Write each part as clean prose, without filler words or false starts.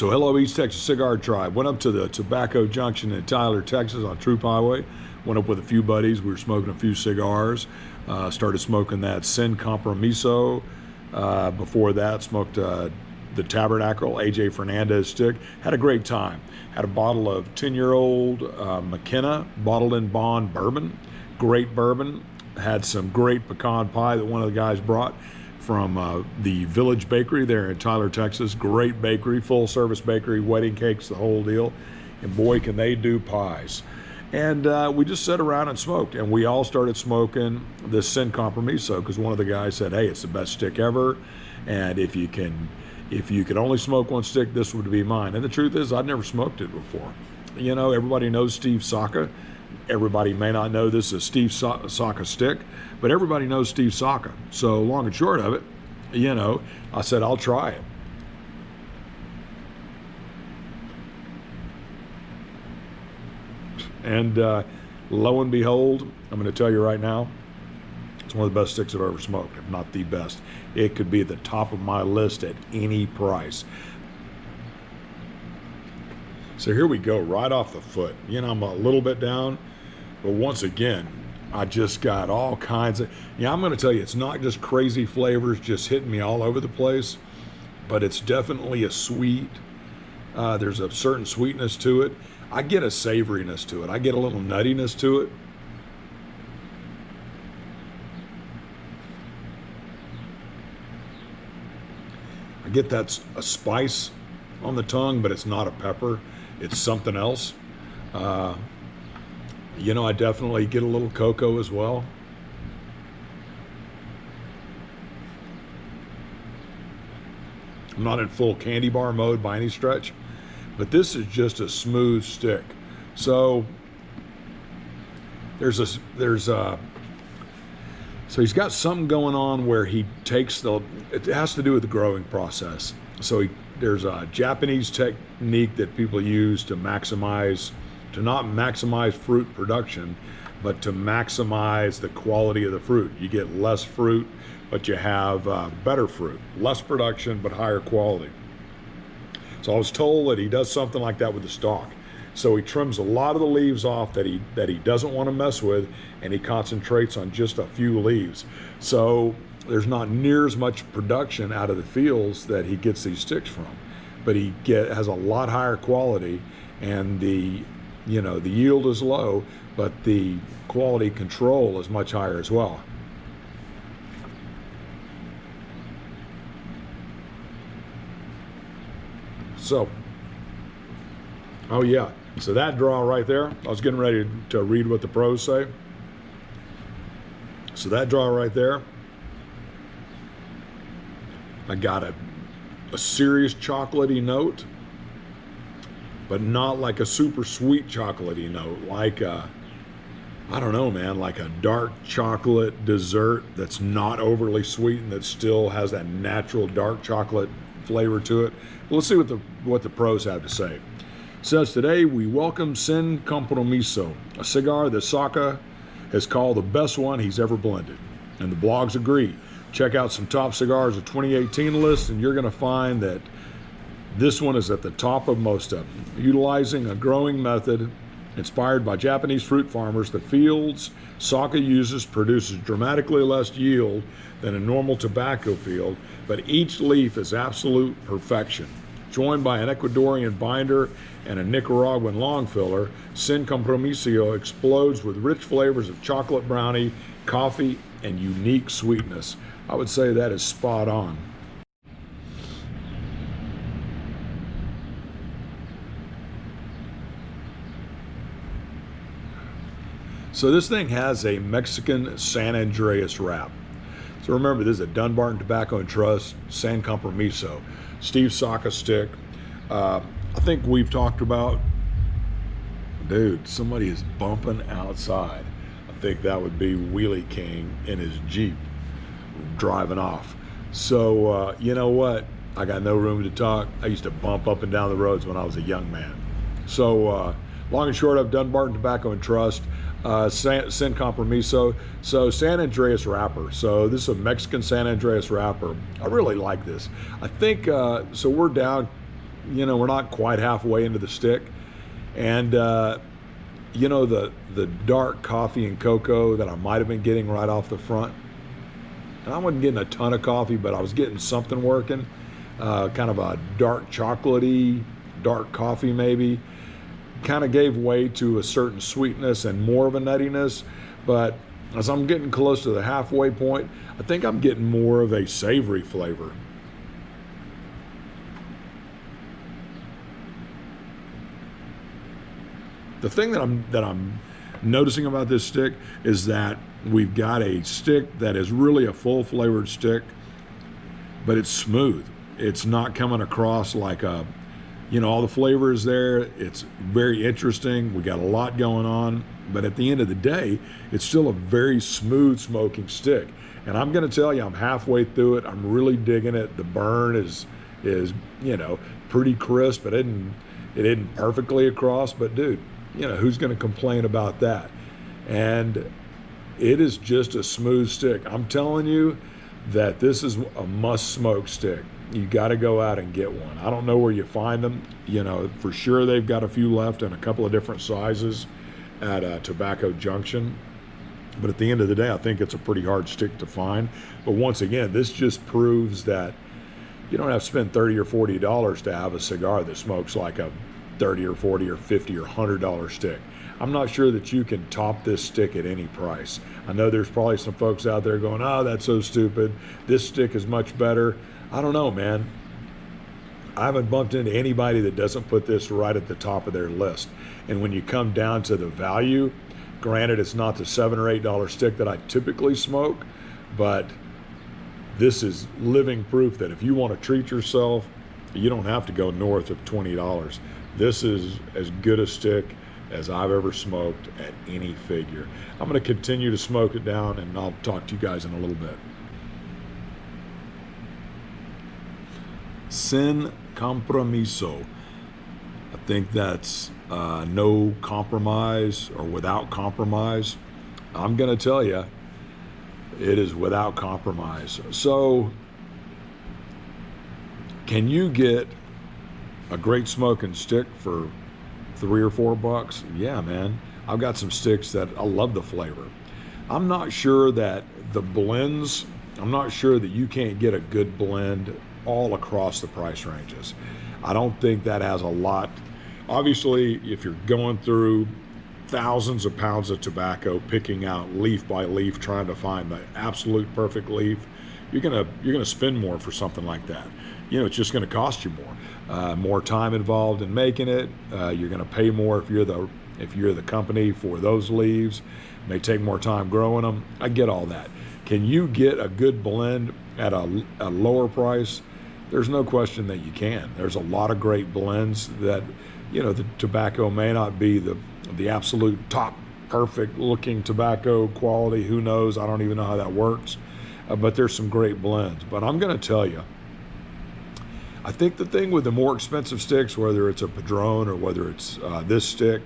So hello, East Texas Cigar Tribe. Went up to the Tobacco Junction in Tyler, Texas on Troop Highway. Went up with a few buddies. We were smoking a few cigars. Started smoking that Compromiso. Before that, smoked the Tabernacle, AJ Fernandez stick. Had a great time. Had a bottle of 10-year-old McKenna bottled in bond bourbon. Great bourbon. Had some great pecan pie that one of the guys brought from the Village Bakery there in Tyler, Texas. Great bakery, full service bakery, wedding cakes, the whole deal. And boy, can they do pies. And we just sat around and smoked, and we all started smoking this Compromiso because one of the guys said, hey, it's the best stick ever, and if you could only smoke one stick, this would be mine. And the truth is, I'd never smoked it before. You know, everybody knows Steve Saka. Everybody may not know this is Steve Saka stick, but everybody knows Steve Saka. So long and short of it, you know, I said, I'll try it. And lo and behold, I'm going to tell you right now, it's one of the best sticks I've ever smoked, if not the best. It could be at the top of my list at any price. So here we go, right off the foot. You know, I'm a little bit down, but once again, I just got all kinds of, I'm going to tell you, it's not just crazy flavors just hitting me all over the place, but it's definitely a sweet, there's a certain sweetness to it. I get a savoriness to it. I get a little nuttiness to it. I get that a spice on the tongue, but it's not a pepper. It's something else. You know, I definitely get a little cocoa as well. I'm not in full candy bar mode by any stretch, but this is just a smooth stick. So so he's got something going on where he takes it has to do with the growing process. So there's a Japanese technique that people use to not maximize fruit production, but to maximize the quality of the fruit. You get less fruit, but you have better fruit. Less production, but higher quality. So I was told that he does something like that with the stalk. So he trims a lot of the leaves off that he doesn't want to mess with, and he concentrates on just a few leaves. So there's not near as much production out of the fields that he gets these sticks from, but he has a lot higher quality, and the yield is low, but the quality control is much higher as well. So, oh yeah, so that draw right there, I was getting ready to read what the pros say. So that draw right there, I got a serious chocolatey note, but not like a super sweet chocolatey note, like I don't know, man, like a dark chocolate dessert that's not overly sweet and that still has that natural dark chocolate flavor to it. Well, let's see what the pros have to say. It says, today we welcome Compromiso, a cigar that Saka has called the best one he's ever blended. And the blogs agree. Check out some top cigars of 2018 list, and you're going to find that this one is at the top of most of them. Utilizing a growing method inspired by Japanese fruit farmers, the fields Saka uses produces dramatically less yield than a normal tobacco field, but each leaf is absolute perfection. Joined by an Ecuadorian binder and a Nicaraguan long filler, Compromiso explodes with rich flavors of chocolate brownie, coffee, and unique sweetness. I would say that is spot on. So this thing has a Mexican San Andreas wrap. So remember, this is a Dunbarton Tobacco and Trust San Compromiso, Steve Saka stick. I think we've talked about, dude, somebody is bumping outside. I think that would be Wheelie King in his Jeep driving off. So you know what? I got no room to talk. I used to bump up and down the roads when I was a young man. So long and short of Dunbarton Tobacco and Trust, San Compromiso. So San Andreas wrapper. So this is a Mexican San Andreas wrapper. I really like this. I think, so we're down we're not quite halfway into the stick. And, the dark coffee and cocoa that I might have been getting right off the front. And I wasn't getting a ton of coffee, but I was getting something working. Kind of a dark chocolatey, dark coffee maybe. Kind of gave way to a certain sweetness and more of a nuttiness. But as I'm getting close to the halfway point, I think I'm getting more of a savory flavor. The thing that I'm noticing about this stick is that we've got a stick that is really a full flavored stick, but it's smooth. It's not coming across like all the flavor is there. It's very interesting. We got a lot going on, but at the end of the day, it's still a very smooth smoking stick. And I'm going to tell you, I'm halfway through it. I'm really digging it. The burn is pretty crisp. It isn't perfectly across, but dude, who's going to complain about that? And it is just a smooth stick. I'm telling you that this is a must smoke stick. You got to go out and get one. I don't know where you find them. For sure they've got a few left in a couple of different sizes at Tobacco Junction. But at the end of the day, I think it's a pretty hard stick to find. But once again, this just proves that you don't have to spend $30 or $40 to have a cigar that smokes like a $30 or $40 or $50 or $100 stick. I'm not sure that you can top this stick at any price. I know there's probably some folks out there going, oh, that's so stupid. This stick is much better. I don't know, man. I haven't bumped into anybody that doesn't put this right at the top of their list. And when you come down to the value, granted, it's not the $7 or $8 stick that I typically smoke, but this is living proof that if you want to treat yourself, you don't have to go north of $20. This is as good a stick as I've ever smoked at any figure. I'm going to continue to smoke it down, and I'll talk to you guys in a little bit. Sin Compromiso. I think that's no compromise or without compromise. I'm going to tell you, it is without compromise. So, can you get a great smoking stick for $3 or $4? Yeah, man. I've got some sticks that I love the flavor. I'm not sure that the blends, I'm not sure that you can't get a good blend all across the price ranges. I don't think that has a lot. Obviously, if you're going through thousands of pounds of tobacco, picking out leaf by leaf, trying to find the absolute perfect leaf, you're gonna spend more for something like that. It's just gonna cost you more time involved in making it. You're gonna pay more if you're the company for those leaves. It may take more time growing them. I get all that. Can you get a good blend at a lower price? There's no question that you can. There's a lot of great blends that, the tobacco may not be the absolute top perfect looking tobacco quality. Who knows? I don't even know how that works. But there's some great blends. But I'm going to tell you, I think the thing with the more expensive sticks, whether it's a Padron or whether it's this stick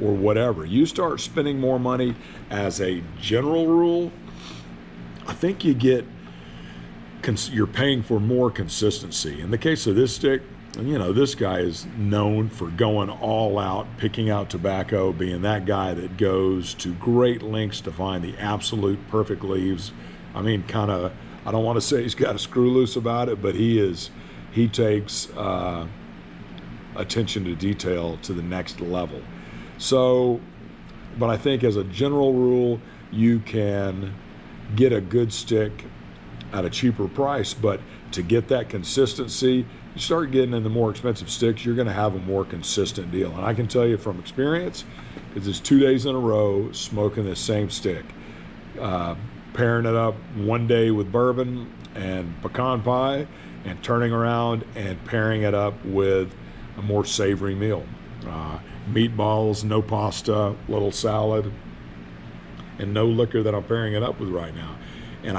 or whatever, you start spending more money as a general rule, I think you're paying for more consistency. In the case of this stick, this guy is known for going all out, picking out tobacco, being that guy that goes to great lengths to find the absolute perfect leaves. I mean, I don't want to say he's got a screw loose about it, but he takes attention to detail to the next level. So, but I think as a general rule, you can get a good stick at a cheaper price, but to get that consistency, you start getting in the more expensive sticks, you're going to have a more consistent deal. And I can tell you from experience, because it's 2 days in a row smoking the same stick, pairing it up one day with bourbon and pecan pie, and turning around and pairing it up with a more savory meal. Meatballs, no pasta, little salad, and no liquor that I'm pairing it up with right now. And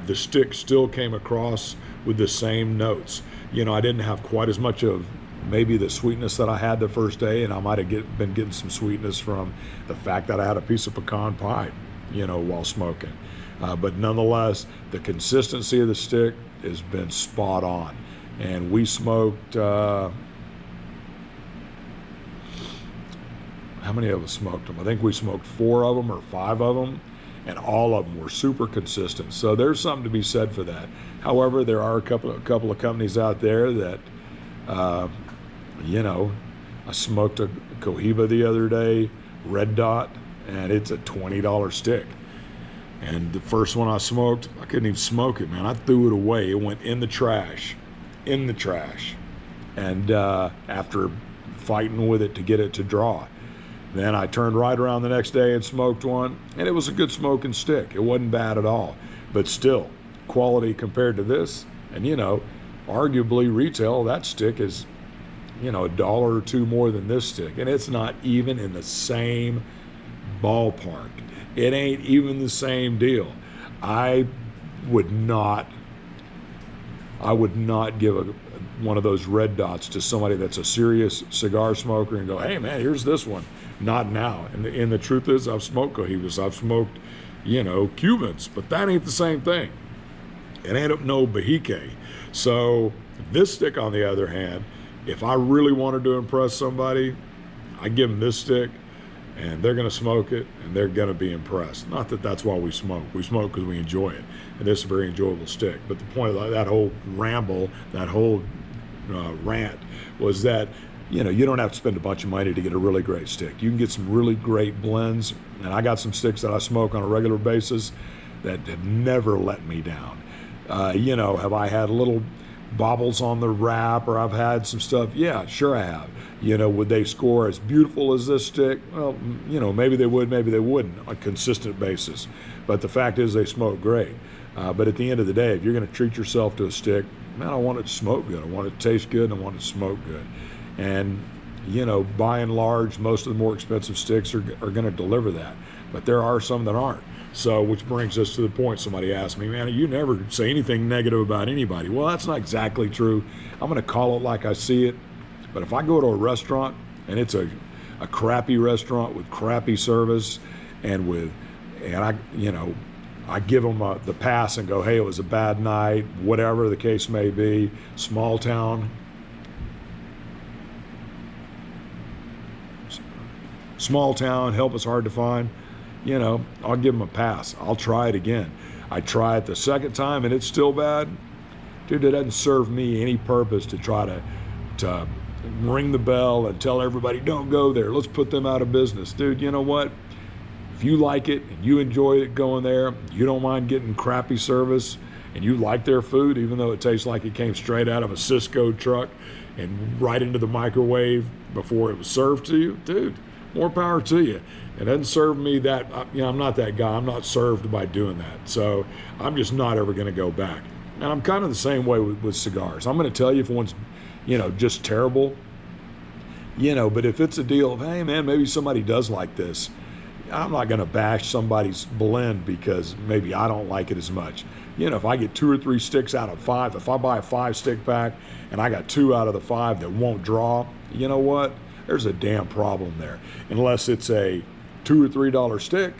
the stick still came across with the same notes. I didn't have quite as much of maybe the sweetness that I had the first day, and I might have been getting some sweetness from the fact that I had a piece of pecan pie, while smoking. But nonetheless, the consistency of the stick has been spot on. And we smoked, how many of us smoked them? I think we smoked 4 of them or 5 of them, and all of them were super consistent. So there's something to be said for that. However, there are a couple of companies out there that, you know, I smoked a Cohiba the other day, Red Dot, and it's a $20 stick. And the first one I smoked, I couldn't even smoke it, man. I threw it away. It went in the trash, And after fighting with it to get it to draw. Then I turned right around the next day and smoked one, and it was a good smoking stick. It wasn't bad at all, but still, quality compared to this, and you know, arguably retail, that stick is, you know, $1 or $2 more than this stick, and it's not even in the same ballpark. It ain't even the same deal. I would not give one of those Red Dots to somebody that's a serious cigar smoker and go, hey man, here's this one. Not now. And the truth is, I've smoked Cohibas, I've smoked, you know, Cubans, but that ain't the same thing. It ain't no Bahique. So this stick, on the other hand, if I really wanted to impress somebody, I give them this stick, and they're going to smoke it, and they're going to be impressed. Not that that's why we smoke. We smoke because we enjoy it, and this is a very enjoyable stick. But the point of that whole ramble, that whole rant, was that, you know, you don't have to spend a bunch of money to get a really great stick. You can get some really great blends, and I got some sticks that I smoke on a regular basis that have never let me down. You know, have I had little bobbles on the wrap, or I've had some stuff? Yeah, sure I have. You know, would they score as beautiful as this stick? Well, you know, maybe they would, maybe they wouldn't on a consistent basis. But the fact is they smoke great. But at the end of the day, if you're going to treat yourself to a stick, man, I want it to smoke good. I want it to taste good, and I want it to smoke good. And, you know, by and large, most of the more expensive sticks are going to deliver that. But there are some that aren't. So, which brings us to the point, somebody asked me, man, you never say anything negative about anybody. Well, that's not exactly true. I'm going to call it like I see it. But if I go to a restaurant and it's a crappy restaurant with crappy service, and I, you know, I give them the pass and go, hey, it was a bad night, whatever the case may be, small town, help is hard to find. You know, I'll give them a pass. I'll try it again. I try it the second time and it's still bad. Dude, it doesn't serve me any purpose to try to ring the bell and tell everybody, don't go there. Let's put them out of business. Dude, you know what? If you like it and you enjoy it going there, you don't mind getting crappy service, and you like their food, even though it tastes like it came straight out of a Cisco truck and right into the microwave before it was served to you, dude, more power to you. It doesn't serve me that, you know, I'm not that guy. I'm not served by doing that. So I'm just not ever going to go back. And I'm kind of the same way with cigars. I'm going to tell you if one's, you know, just terrible, you know, but if it's a deal of, hey man, maybe somebody does like this, I'm not going to bash somebody's blend because maybe I don't like it as much. You know, if I get 2 or 3 sticks out of 5, if I buy a 5-stick pack and I got 2 out of the 5 that won't draw, you know what? There's a damn problem there. Unless it's a $2 or $3 stick,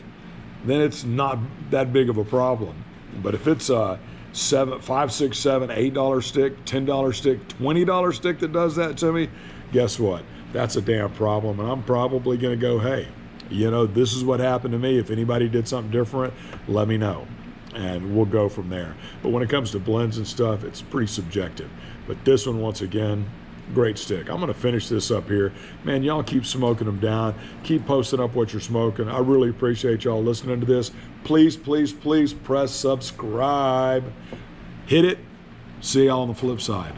then it's not that big of a problem. But if it's a $5, $6, $7, $8 stick, $10 stick, $20 stick that does that to me, guess what? That's a damn problem. And I'm probably going to go, hey, you know, this is what happened to me. If anybody did something different, let me know, and we'll go from there. But when it comes to blends and stuff, it's pretty subjective. But this one, once again, great stick. I'm going to finish this up here. Man, y'all keep smoking them down. Keep posting up what you're smoking. I really appreciate y'all listening to this. Please, please, please press subscribe. Hit it. See y'all on the flip side.